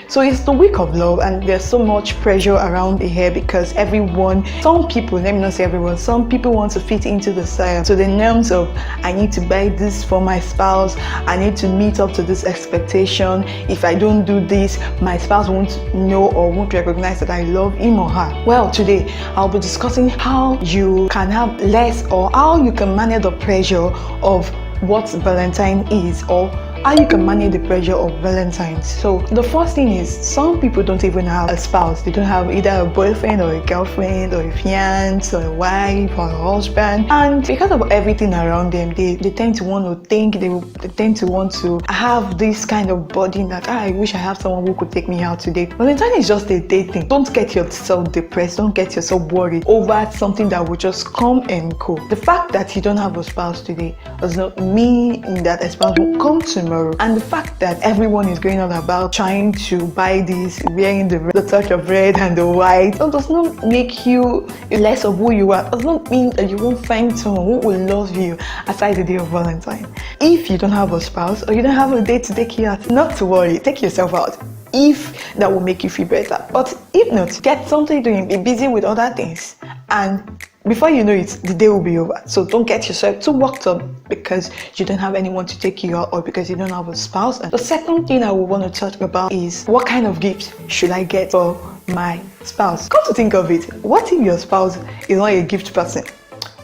So it's the week of love, and there's so much pressure around the hair because some people, let me not say everyone, some people want to fit into the style. So the norms of, I need to buy this for my spouse, I need to meet up to this expectation. If I don't do this, my spouse won't know or won't recognize that I love him or her. Well, today I'll be discussing how you can have less, or how you can manage the pressure of what Valentine is, or how you can manage the pressure of Valentine's. So the first thing is, some people don't even have a spouse. They don't have either a boyfriend or a girlfriend or a fiance or a wife or a husband, and because of everything around them, they tend to want to think, they tend to want to have this kind of burden that I wish I have someone who could take me out today. Valentine is just a day thing. Don't get yourself depressed, don't get yourself worried over something that will just come and go. The fact that you don't have a spouse today does not mean that a spouse will come tomorrow. And the fact that everyone is going on about trying to buy this, wearing the touch of red and the white, does not make you less of who you are. Does not mean that you won't find someone who will love you aside the day of Valentine. If you don't have a spouse or you don't have a date to take you out, not to worry, take yourself out if that will make you feel better. But if not, get something doing, be busy with other things, and before you know it, the day will be over. So don't get yourself too worked up because you don't have anyone to take you out or because you don't have a spouse. And the second thing I would want to talk about is, what kind of gift should I get for my spouse? Come to think of it, what if your spouse is not a gift person?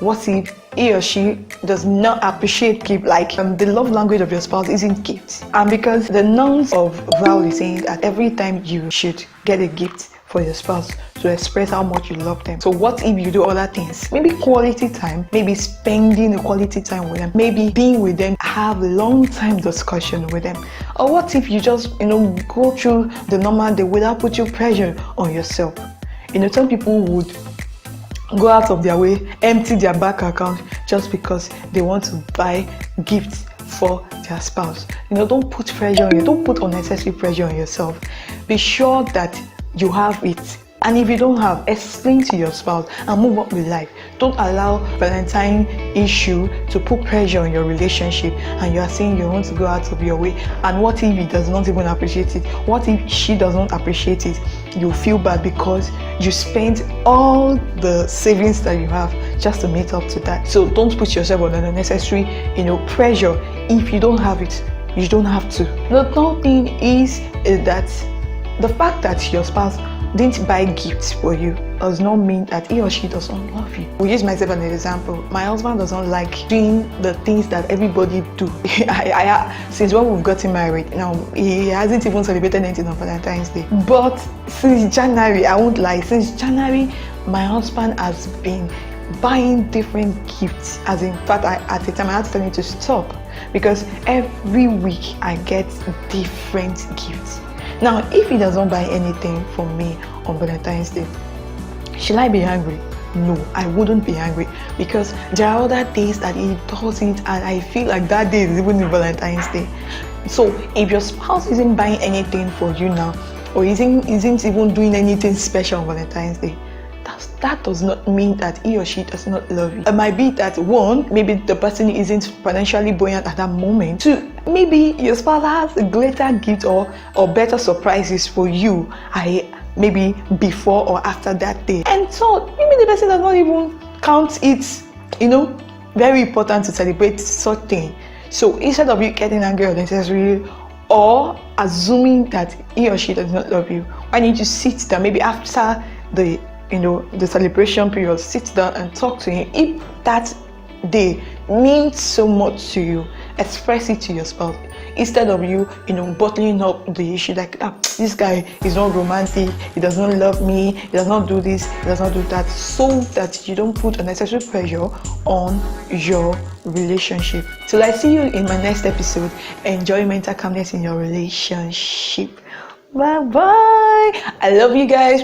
What if he or she does not appreciate gift? Like the love language of your spouse isn't gifts. And because the norms of Val is saying that every time you should get a gift for your spouse to express how much you love them. So what if you do other things? Maybe quality time, maybe spending a quality time with them, maybe being with them, have a long time discussion with them. Or what if you just go through the normal day without putting pressure on yourself? Some people would go out of their way, empty their bank account just because they want to buy gifts for their spouse. Don't put pressure on you, don't put unnecessary pressure on yourself. Be sure that you have it, and if you don't have, explain to your spouse and move on with life. Don't allow Valentine issue to put pressure on your relationship, and you are saying you want to go out of your way, and what if he does not even appreciate it? What if she does not appreciate it? You feel bad because you spent all the savings that you have just to meet up to that. So don't put yourself under unnecessary pressure. If you don't have it, you don't have to. The third thing is that the fact that your spouse didn't buy gifts for you does not mean that he or she doesn't love you. We use myself as an example. My husband doesn't like doing the things that everybody do. Since when we've gotten married, he hasn't even celebrated anything on Valentine's Day. But since January, I won't lie, since January, my husband has been buying different gifts. As in fact, at the time I had to tell him to stop, because every week I get different gifts. Now, if he doesn't buy anything for me on Valentine's Day, should I be angry? No, I wouldn't be angry, because there are other days that he does it and I feel like that day is even Valentine's Day. So if your spouse isn't buying anything for you now, or isn't even doing anything special on Valentine's Day, that does not mean that he or she does not love you. It might be that, one, maybe the person isn't financially buoyant at that moment. Two, maybe your spouse has a greater gift or better surprises for you, maybe before or after that day. And so maybe the person does not even count it, very important to celebrate such thing. So instead of you getting angry unnecessarily or assuming that he or she does not love you, why don't you sit down, maybe after the celebration period, sit down and talk to him. If that day means so much to you, express it to your spouse, instead of you bottling up the issue like, this guy is not romantic, he does not love me, he does not do this, he does not do that, so that you don't put unnecessary pressure on your relationship. So I see you in my next episode. Enjoy mental calmness in your relationship. Bye bye. I love you guys.